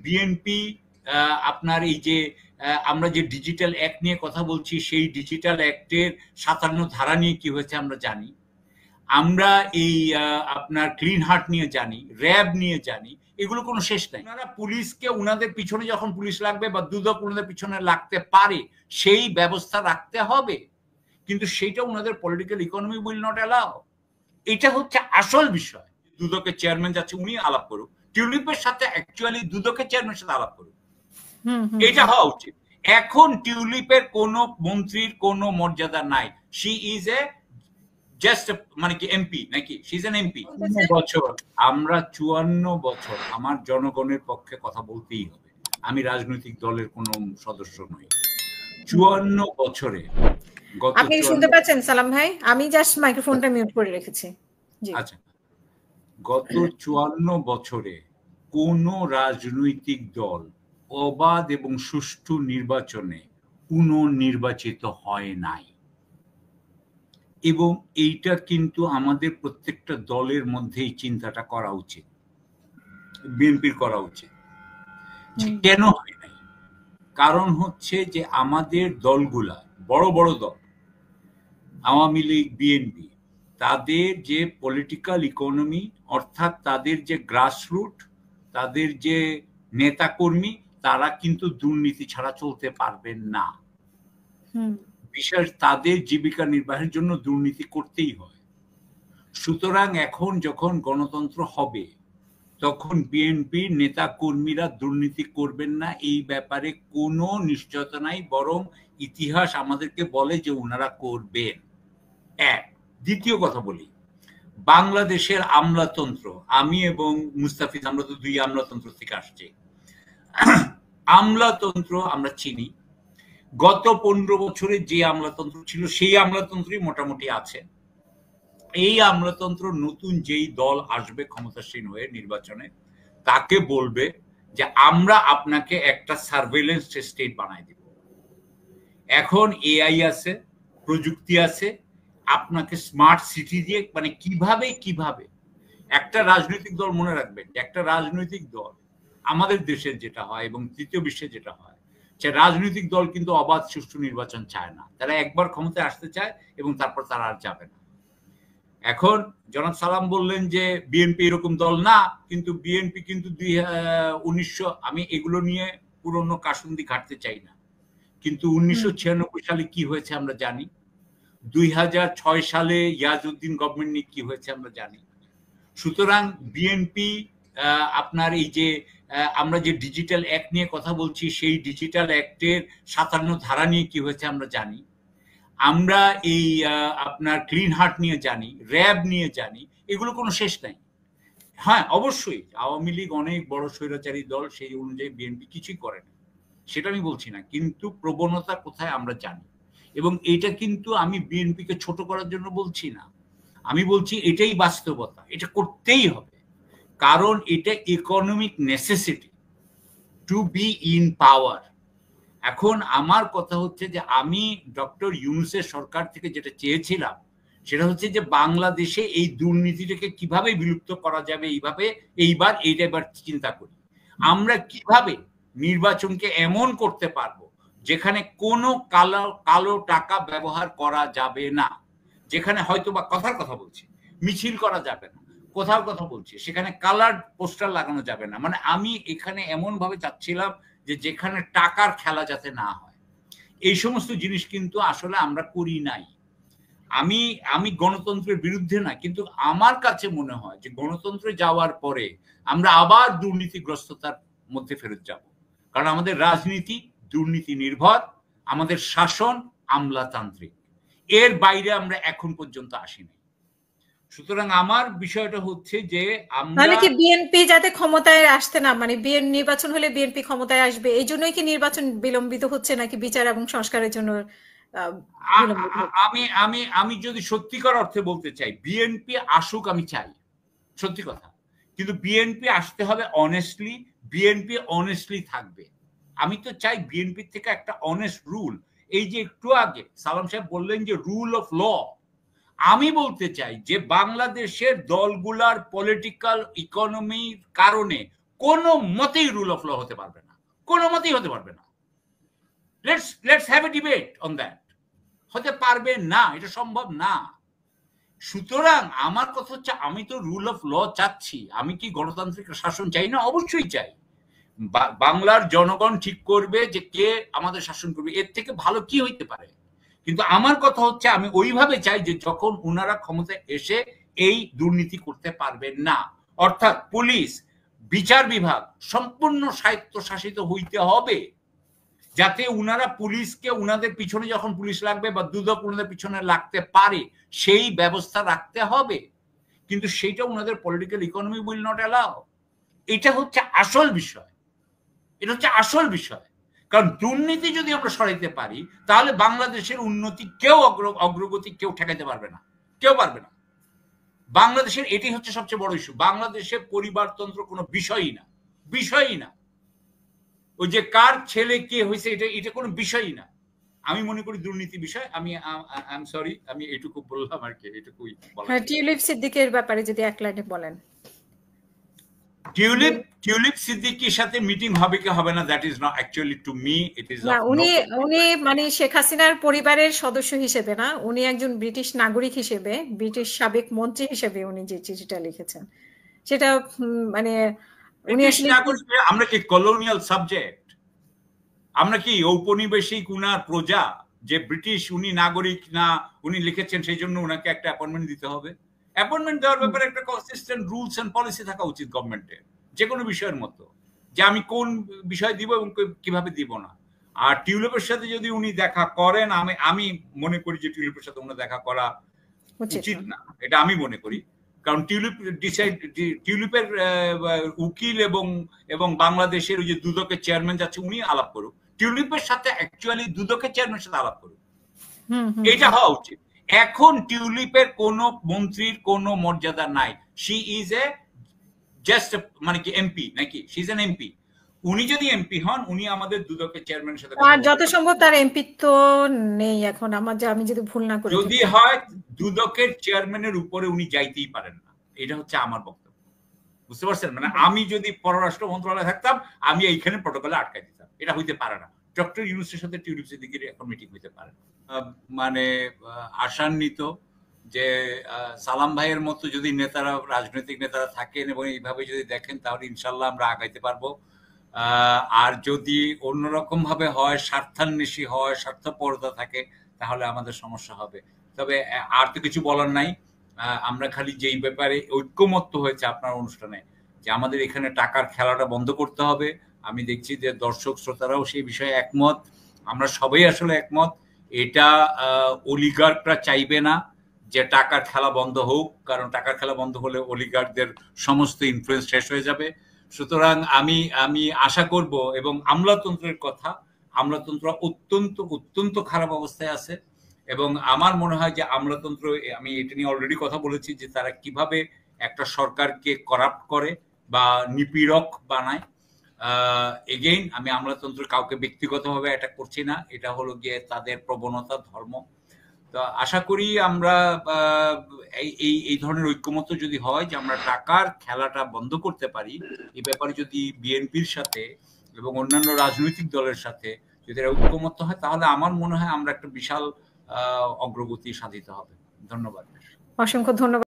BNP আপনার এই যে আমরা যে ডিজিটাল অ্যাক্ট নিয়ে কথা বলছি, সেই ডিজিটাল অ্যাক্টের ৫৭ ধারা নিয়ে কি হয়েছে আমরা জানি। আমরা এই আপনার ক্লিন হার্ট নিয়ে জানি, র্যাব নিয়ে জানি, এগুলো কোনো শেষ নাই। ওনারা পুলিশকে উনাদের পিছনে যখন পুলিশ লাগবে বা দুদক উনাদের পিছনে লাগতে পারে, সেই ব্যবস্থা রাখতে হবে, কিন্তু সেইটা উনাদের political economy will not allow. এটা হচ্ছে আসল বিষয়। দুদকের চেয়ারম্যান যাচ্ছে, উনি আলাপ করুক, টিউলিপের সাথে অ্যাকচুয়ালি দুদকের চেয়ারম্যানের সাথে আলাপ করুক, এটা হওয়া উচিত। এখন টিউলিপের কোন মন্ত্রীর কোনো মর্যাদা নাই। শি ইজ এ জাস্ট মানে কি এমপি নাকি, শি ইজ এন এমপি। বছর আমরা ৫৪ বছর আমার জনগণের পক্ষে কথা বলতেই হবে। আমি রাজনৈতিক দলের কোনো সদস্য নই। ৫৪ বছরে আপনি শুনতে পাচ্ছেন সালাম ভাই? আমি জাস্ট মাইক্রোফোনটা মিউট করে রেখেছি। আচ্ছা, গত ৫৪ বছরে কোন রাজনৈতিক দল অবাধ এবং সুষ্ঠু নির্বাচনে পুনর্নির্বাচিত হয় নাই, এবং এইটা কিন্তু আমাদের প্রত্যেকটা দলের মধ্যেই চিন্তাটা করা উচিত, বিএনপির করা উচিত। কেন হয় নাই? কারণ হচ্ছে যে আমাদের দলগুলা বড় বড় দল, আওয়ামী লীগ, বিএনপি, তাদের যে পলিটিক্যাল ইকোনমি, অর্থাৎ তাদের যে গ্রাসরুট, তাদের যে নেতাকর্মী, তারা কিন্তু দুর্নীতি ছাড়া চলতে পারবেন না। বিশেষ তাদের জীবিকা নির্বাহের জন্য দুর্নীতি করতেই হয়। সুতরাং এখন যখন গণতন্ত্র হবে, তখন বিএনপির নেতা কর্মীরা দুর্নীতি করবেন না, এই ব্যাপারে কোনো নিশ্চয়তা নাই, বরং ইতিহাস আমাদেরকে বলে যে ওনারা করবেন। এক। দ্বিতীয় কথা বলি, বাংলাদেশের আমলাতন্ত্র, আমি এবং মুস্তাফিজ আমরা তো দুই আমলাতন্ত্র থেকে আসছি। আমলাতন্ত্র আমরা চিনি, গত ১৫ বছরে যে আমলাতন্ত্র ছিল সেই আমলাতন্ত্রই মোটামুটি আছে। এই আমলাতন্ত্র নতুন যেই দল আসবে ক্ষমতাসীন হয়ে নির্বাচনে, তাকে বলবে যে আমরা আপনাকে একটা সার্ভেলেন্স স্টেট বানাই দিব। এখন এআই আছে, প্রযুক্তি আছে, আপনাকে স্মার্ট সিটি দিয়ে, মানে কিভাবে একটা রাজনৈতিক দল, মনে রাখবেন একটা রাজনৈতিক দল আমাদের দেশের যেটা হয় এবং তৃতীয় বিশ্বে যেটা হয়, সে রাজনৈতিক দল কিন্তু অবাধ সুষ্ঠু নির্বাচন চায় না। তারা একবার ক্ষমতায় আসতে চায় এবং তারপর তারা আর যাবে না। এখন জনাব সালাম বললেন যে বিএনপি এরকম দল না, কিন্তু বিএনপি কিন্তু 1900, আমি এগুলো নিয়ে পুরনো কাসুন্দি ঘাটতে চাই না, কিন্তু 1996 সালে কি হয়েছে আমরা জানি, 2006 সালে ইয়াজউদ্দিন গভর্নমেন্ট নিয়ে কি হয়েছে আমরা জানি। সুতরাং বিএনপি আপনার এই যে আমরা যে ডিজিটাল অ্যাক্ট নিয়ে কথা বলছি, সেই ডিজিটাল অ্যাক্টের ৫৭ ধারা নিয়ে কি হয়েছে আমরা জানি। আমরা এই আপনার ক্লিন হার্ট নিয়ে জানি, র্যাব নিয়ে জানি, এগুলো কোনো শেষ নাই। হ্যাঁ, অবশ্যই আওয়ামী লীগ অনেক বড় স্বৈরাচারী দল, সেই অনুযায়ী বিএনপি কিছুই করে না, সেটা আমি বলছি না, কিন্তু প্রবণতা কোথায় আমরা জানি। এবং এটা কিন্তু আমি বিএনপিকে ছোট করার জন্য বলছি না, আমি বলছি এটাই বাস্তবতা, এটা করতেই হবে, কারণ এটা economic necessity to be in পাওয়ার। এখন আমার কথা হচ্ছে যে আমি ডক্টর ইউনূসের সরকার থেকে যেটা চেয়েছিলাম, সেটা হচ্ছে যে বাংলাদেশে এই দুর্নীতিটাকে কিভাবে বিলুপ্ত করা যাবে, এইবার এইটা এবার চিন্তা করি, আমরা কিভাবে নির্বাচনকে এমন করতে পারবো যেখানে কোনো কালো টাকা ব্যবহার করা যাবে না, যেখানে হয়তো বা কথার কথা বলছি মিছিল করা যাবে না, কোথাও কথা বলছি সেখানে কালার পোস্টার লাগানো যাবে না। মানে আমি এখানে এমন ভাবে চাচ্ছিলাম যে যেখানে টাকার খেলা যাতে না হয়, এই সমস্ত জিনিস কিন্তু আসলে আমরা করি নাই। আমি গণতন্ত্রের বিরুদ্ধে না, কিন্তু আমার কাছে মনে হয় যে গণতন্ত্রে যাওয়ার পরে আমরা আবার দুর্নীতিগ্রস্ততার মধ্যে ফেরত যাব, কারণ আমাদের রাজনীতি দুর্নীতি নির্ভর, আমাদের শাসন আমলাতান্ত্রিক, এর বাইরে আমরা এখন পর্যন্ত আসিনি। সুতরাং আমার বিষয়টা হচ্ছে যে আমরা কি বিএনপি যাতে ক্ষমতায় আসতে না, মানে নির্বাচন হলে বিএনপি ক্ষমতায় আসবে, এই জন্যই কি নির্বাচন বিলম্বিত হচ্ছে, নাকি বিচার এবং সংস্কারের জন্য? আমি যদি সত্যিকার অর্থে বলতে চাই, বিএনপি আসুক, আমি চাই সত্যি কথা, কিন্তু বিএনপি আসতে হবে অনেস্টলি, বিএনপি অনেস্টলি থাকবে। আমি তো চাই বিএনপি থেকে একটা অনেস্ট রুল। এই যে একটু আগে সালাম সাহেব বললেন যে রুল অফ ল, আমি বলতে চাই যে বাংলাদেশের দলগুলার পলিটিক্যাল ইকোনমির কারণে কোনো মতেই রুল অফ ল হতে পারবে না, কোনো মতেই হতে পারবে না। Let's have a debate on that. হতে পারবে না, এটা সম্ভব না। সুতরাং আমার কথা হচ্ছে, আমি তো রুল অফ ল চাচ্ছি। আমি কি গণতান্ত্রিক শাসন চাই না? অবশ্যই চাই। বাংলার জনগণ ঠিক করবে যে কে আমাদের শাসন করবে, এর থেকে ভালো কি হইতে পারে। কিন্তু আমার কথা হচ্ছে, আমি ওইভাবে চাই যে যখন ওনারা ক্ষমতায় এসে এই দুর্নীতি করতে পারবেন না, অর্থাৎ পুলিশ, বিচার বিভাগ সম্পূর্ণ স্বায়ত্তশাসিত হইতে হবে, যাতে উনারা পুলিশকে উনাদের পিছনে যখন পুলিশ লাগবে বা দুদক উনাদের পিছনে লাগতে পারে সেই ব্যবস্থা রাখতে হবে। কিন্তু সেইটা উনাদের political economy will not allow. এটা হচ্ছে আসল বিষয়, এটা হচ্ছে আসল বিষয়। কারণ দুর্নীতি যদি আমরা সরাইতে পারি, তাহলে বাংলাদেশের উন্নতি কেউ অগ্রগতি কেউ ঠেকাইতে পারবে না, কেউ পারবে না। বাংলাদেশের এটি হচ্ছে সবচেয়ে বড় ইস্যু। বাংলাদেশে পরিবারতন্ত্র কোনো বিষয়ই না, বিষয়ই না। ওই যে কার ছেলে কে হয়েছে এটা কোনো বিষয়ই না। আমি মনে করি দুর্নীতি বিষয়। আমি সরি, আমি এটুকু বললাম আর কি, এটুকুই বলা। হ্যাঁ, টিউলিপ সিদ্দিকের ব্যাপারে যদি এক লাইনে বলেন। টিউলিপ সিদ্দিকির সাথে মিটিং হবে কি হবে না, that is not actually to me, it is না, উনি মানে শেখ হাসিনার পরিবারের সদস্য হিসেবে না, উনি একজন ব্রিটিশ নাগরিক হিসেবে, ব্রিটিশ সাবেক মন্ত্রী হিসেবে উনি যে চিঠিটা লিখেছেন সেটা মানে উনি আসলে, আমরা কি কলোনিয়াল সাবজেক্ট? আমরা কি ঔপনিবেশিক উনার প্রজা যে ব্রিটিশ উনি নাগরিক না, উনি লিখেছেন সেই জন্য উনাকে একটা অ্যাপয়েন্টমেন্ট দিতে হবে? অ্যাপয়েন্টমেন্ট দেওয়ার ব্যাপারে একটা কনসিস্টেন্ট রুলস এন্ড পলিসি থাকা উচিত গভর্নমেন্টের, যে কোনো বিষয়ের মতো, যে আমি কোন বিষয় দিব এবং কিভাবে দিব না। আর টিউলিপের সাথে যদি উনি দেখা করেন, আমি মনে করি যে টিউলিপের সাথে উনি দেখা করা উচিত না, এটা আমি মনে করি। কারণ টিউলিপের উকিল এবং বাংলাদেশের ওই যে দুদকের চেয়ারম্যান যাচ্ছে, উনি আলাপ করুক টিউলিপের সাথে, অ্যাকচুয়ালি দুদকের চেয়ারম্যানের সাথে আলাপ করুক, এটা হওয়া উচিত। এখন টিউলিপের কোন মন্ত্রীর কোনো মর্যাদা নাই। শি ইজ এ জাস্ট মানে কি এমপি নাকি, শি ইজ এন এমপি। উনি যদি এমপি হন, উনি আমাদের দুদকের চেয়ারম্যানের সাথে, আর যত সম্ভব তার এমপি তো নেই এখন, আমি যদি ভুল না করি, যদি হয় দুদকের চেয়ারম্যানের উপরে উনি যাইতেই পারেন না, এটা হচ্ছে আমার বক্তব্য। বুঝতে পারছেন? মানে আমি যদি পররাষ্ট্র মন্ত্রণালয়ে থাকতাম, আমি এইখানে প্রটোকলে আটকাই দিতাম। এটা হইতে পারে না। ডক্টর ইউনূসের সাথে টিউলিপ সিদ্দিকীর এখন মিটিং হইতে পারে না। মানে আশান্বিত যে সালাম ভাইয়ের মতো যদি নেতারা, রাজনৈতিক নেতারা থাকেন এবং এইভাবে যদি দেখেন, তাহলে ইনশাল্লাহ আমরা আগাইতে পারবো। আর যদি অন্যরকম ভাবে হয়, স্বার্থান্বেষী হয়, স্বার্থপরতা থাকে, তাহলে আমাদের সমস্যা হবে। তবে আর তো কিছু বলার নাই। আমরা খালি যেই ব্যাপারে ঐক্যমত্য হয়েছে আপনার অনুষ্ঠানে, যে আমাদের এখানে টাকার খেলাটা বন্ধ করতে হবে। আমি দেখছি যে দর্শক শ্রোতারাও সেই বিষয়ে একমত, আমরা সবাই আসলে একমত। এটা অলিগার্করা চাইবে না যে টাকার খেলা বন্ধ হোক, কারণ টাকার খেলা বন্ধ হলে অলিগার্কদের সমস্ত ইনফ্লুয়েন্স শেষ হয়ে যাবে। সুতরাং আমি আশা করব, এবং আমলাতন্ত্রের কথা, আমলাতন্ত্র অত্যন্ত অত্যন্ত খারাপ অবস্থায় আছে। এবং আমার মনে হয় যে আমলাতন্ত্র, আমি এটা নিয়ে অলরেডি কথা বলেছি, যে তারা কিভাবে একটা সরকারকে করাপ্ট করে বা নিপীড়ক বানায়। এগেইন, আমি আমলাতন্ত্র কাউকে ব্যক্তিগতভাবে অ্যাটাক করছি না, এটা হলো গিয়ে তাদের প্রবণতা, ধর্ম। তো আশা করি আমরা এই ধরনের ঐক্যমত্য যদি হয়, যে আমরা টাকার খেলাটা বন্ধ করতে পারি, এই ব্যাপারে যদি বিএনপির সাথে এবং অন্যান্য রাজনৈতিক দলের সাথে যদি ঐক্যমত্য হয়, তাহলে আমার মনে হয় আমরা একটা বিশাল অগ্রগতি সাধিত হবে। ধন্যবাদ, অসংখ্য ধন্যবাদ।